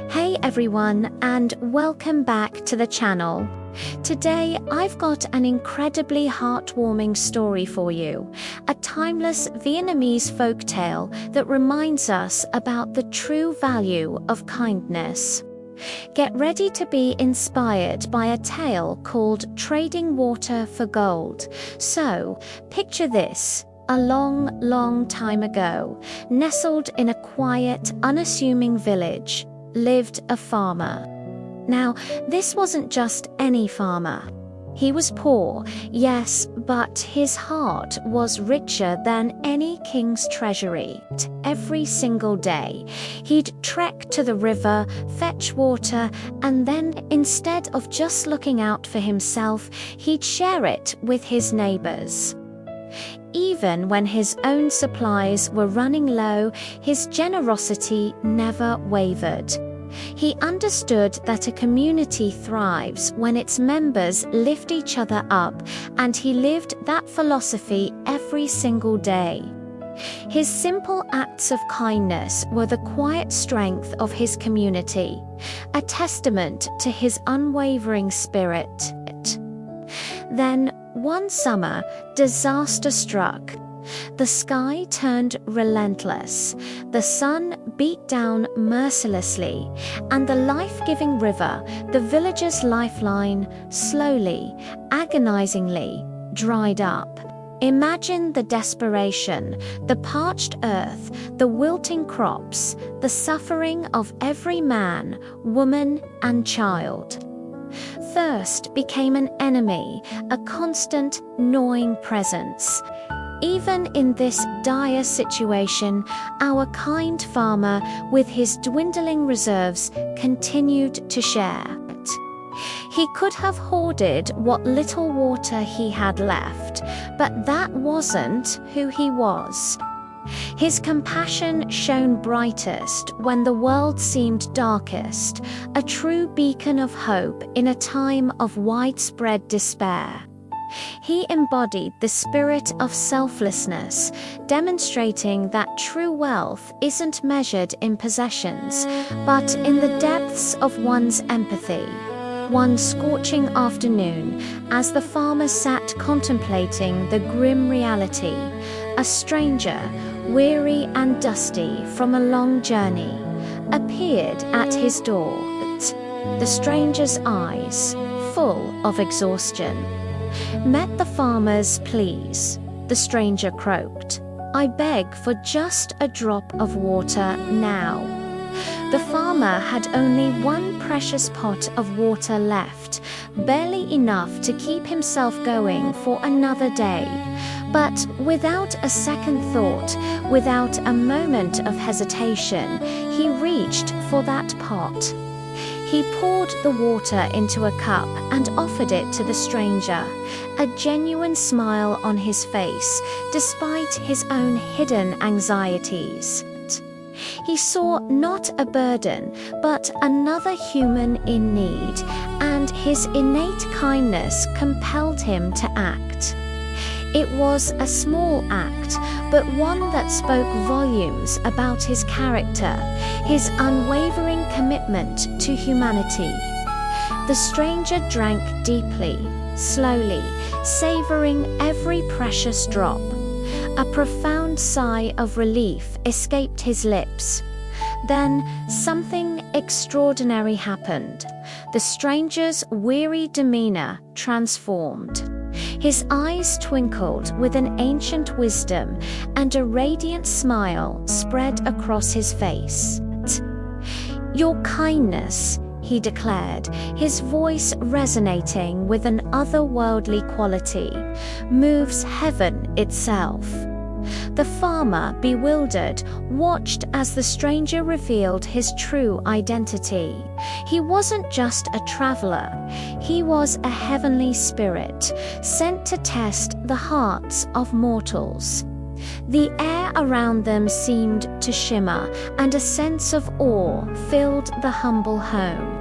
Hey everyone, and welcome back to the channel. Today I've got an incredibly heartwarming story for you, a timeless Vietnamese folktale that reminds us about the true value of kindness. Get ready to be inspired by a tale called Trading Water for Gold. So, picture this. A long, long time ago, nestled in a quiet, unassuming village, lived a farmer. Now, this wasn't just any farmer. He was poor, yes, but his heart was richer than any king's treasury. Every single day, he'd trek to the river, fetch water, and then, instead of just looking out for himself, he'd share it with his neighbors. Even when his own supplies were running low, his generosity never wavered. He understood that a community thrives when its members lift each other up, and he lived that philosophy every single day. His simple acts of kindness were the quiet strength of his community, a testament to his unwavering spirit. Then, one summer, disaster struck. The sky turned relentless, the sun beat down mercilessly, and the life-giving river, the village's lifeline, slowly, agonizingly, dried up. Imagine the desperation, the parched earth, the wilting crops, the suffering of every man, woman, and child. Thirst became an enemy, a constant, gnawing presence. Even in this dire situation, our kind farmer, with his dwindling reserves, continued to share. He could have hoarded what little water he had left, but that wasn't who he was. His compassion shone brightest when the world seemed darkest, a true beacon of hope in a time of widespread despair. He embodied the spirit of selflessness, demonstrating that true wealth isn't measured in possessions, but in the depths of one's empathy. One scorching afternoon, as the farmer sat contemplating the grim reality, a stranger, weary and dusty from a long journey, appeared at his door. The stranger's eyes, full of exhaustion, met the farmer's pleas. The stranger croaked, "I beg for just a drop of water now." The farmer had only one precious pot of water left, barely enough to keep himself going for another day. But without a second thought, without a moment of hesitation, he reached for that pot. He poured the water into a cup and offered it to the stranger, a genuine smile on his face, despite his own hidden anxieties. He saw not a burden, but another human in need, and his innate kindness compelled him to act. It was a small act, but one that spoke volumes about his character, his unwavering commitment to humanity. The stranger drank deeply, slowly, savoring every precious drop. A profound sigh of relief escaped his lips. Then something extraordinary happened. The stranger's weary demeanor transformed. His eyes twinkled with an ancient wisdom, and a radiant smile spread across his face. "Your kindness," he declared, his voice resonating with an otherworldly quality, "moves heaven itself." The farmer, bewildered, watched as the stranger revealed his true identity. He wasn't just a traveler, he was a heavenly spirit, sent to test the hearts of mortals. The air around them seemed to shimmer, and a sense of awe filled the humble home.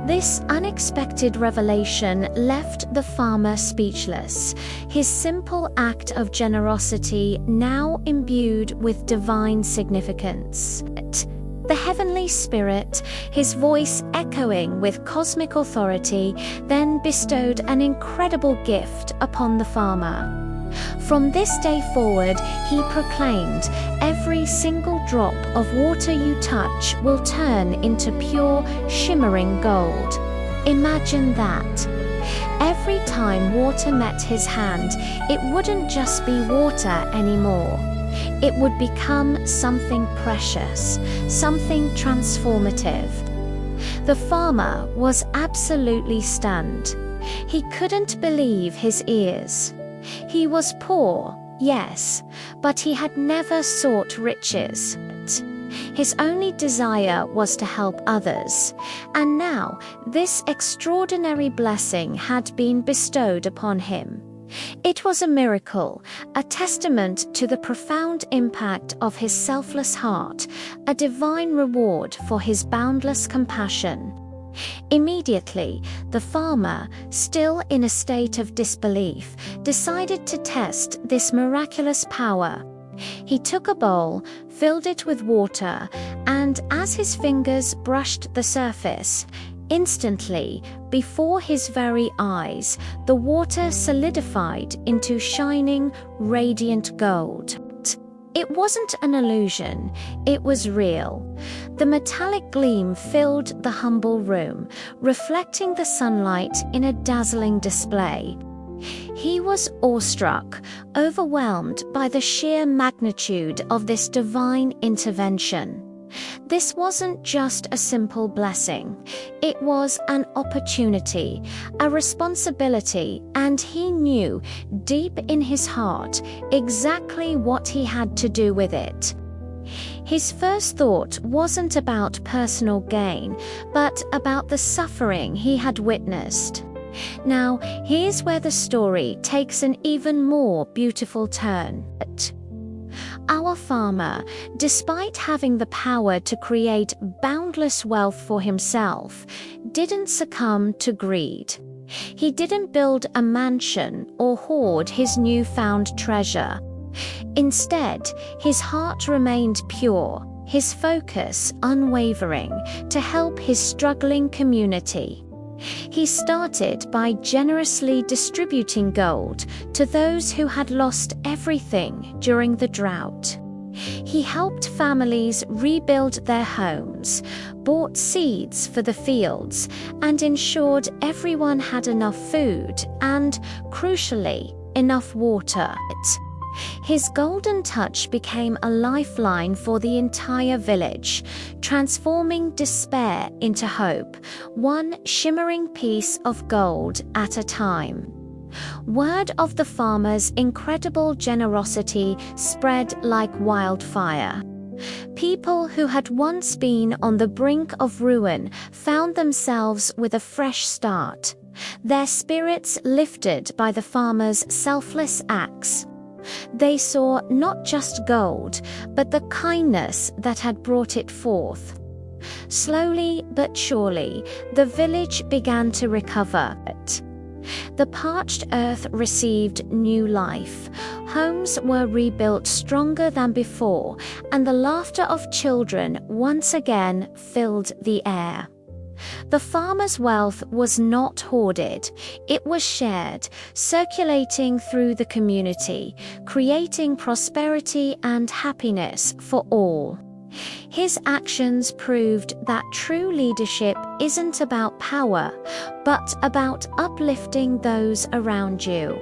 This unexpected revelation left the farmer speechless, his simple act of generosity now imbued with divine significance. The heavenly spirit, his voice echoing with cosmic authority, then bestowed an incredible gift upon the farmer. From this day forward, he proclaimed, "Every single drop of water you touch will turn into pure, shimmering gold." Imagine that. Every time water met his hand, it wouldn't just be water anymore. It would become something precious, something transformative. The farmer was absolutely stunned. He couldn't believe his ears. He was poor, yes, but he had never sought riches. His only desire was to help others, and now this extraordinary blessing had been bestowed upon him. It was a miracle, a testament to the profound impact of his selfless heart, a divine reward for his boundless compassion. Immediately, the farmer, still in a state of disbelief, decided to test this miraculous power. He took a bowl, filled it with water, and as his fingers brushed the surface, instantly, before his very eyes, the water solidified into shining, radiant gold. It wasn't an illusion, it was real. The metallic gleam filled the humble room, reflecting the sunlight in a dazzling display. He was awestruck, overwhelmed by the sheer magnitude of this divine intervention. This wasn't just a simple blessing. It was an opportunity, a responsibility, and he knew, deep in his heart, exactly what he had to do with it. His first thought wasn't about personal gain, but about the suffering he had witnessed. Now, here's where the story takes an even more beautiful turn. Our farmer, despite having the power to create boundless wealth for himself, didn't succumb to greed. He didn't build a mansion or hoard his newfound treasure. Instead, his heart remained pure, his focus unwavering, to help his struggling community. He started by generously distributing gold to those who had lost everything during the drought. He helped families rebuild their homes, bought seeds for the fields, and ensured everyone had enough food and, crucially, enough water. His golden touch became a lifeline for the entire village, transforming despair into hope, one shimmering piece of gold at a time. Word of the farmer's incredible generosity spread like wildfire. People who had once been on the brink of ruin found themselves with a fresh start, their spirits lifted by the farmer's selfless acts. They saw not just gold, but the kindness that had brought it forth. Slowly but surely, the village began to recover. The parched earth received new life. Homes were rebuilt stronger than before, and the laughter of children once again filled the air. The farmer's wealth was not hoarded, it was shared, circulating through the community, creating prosperity and happiness for all. His actions proved that true leadership isn't about power, but about uplifting those around you.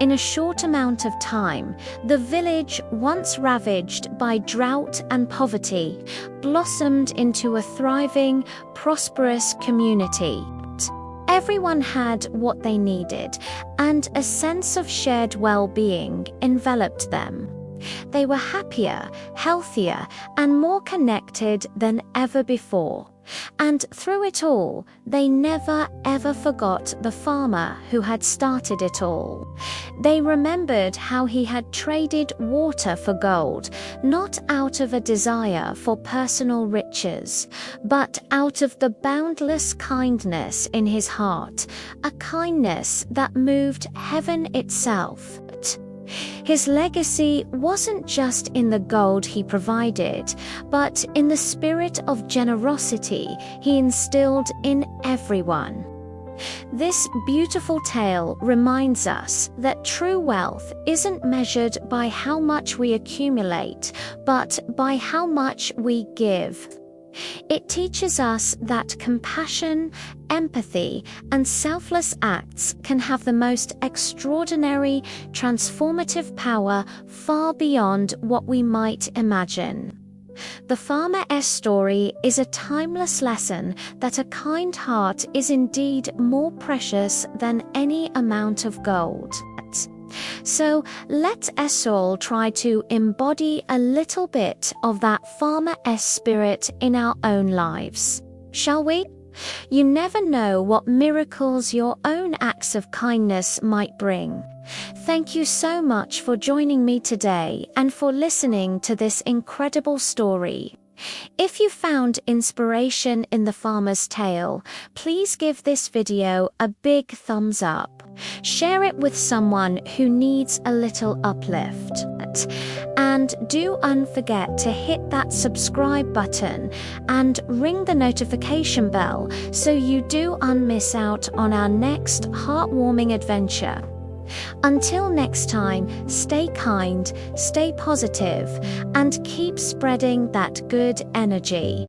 In a short amount of time, the village, once ravaged by drought and poverty, blossomed into a thriving, prosperous community. Everyone had what they needed, and a sense of shared well-being enveloped them. They were happier, healthier, and more connected than ever before. And through it all, they never ever forgot the farmer who had started it all. They remembered how he had traded water for gold, not out of a desire for personal riches, but out of the boundless kindness in his heart, a kindness that moved heaven itself. His legacy wasn't just in the gold he provided, but in the spirit of generosity he instilled in everyone. This beautiful tale reminds us that true wealth isn't measured by how much we accumulate, but by how much we give. It teaches us that compassion, empathy, and selfless acts can have the most extraordinary, transformative power far beyond what we might imagine. The farmer's story is a timeless lesson that a kind heart is indeed more precious than any amount of gold. So let us all try to embody a little bit of that farmer's spirit in our own lives, shall we? You never know what miracles your own acts of kindness might bring. Thank you so much for joining me today and for listening to this incredible story. If you found inspiration in the farmer's tale, please give this video a big thumbs up. Share it with someone who needs a little uplift. And do not forget to hit that subscribe button and ring the notification bell so you do not miss out on our next heartwarming adventure. Until next time, stay kind, stay positive, and keep spreading that good energy.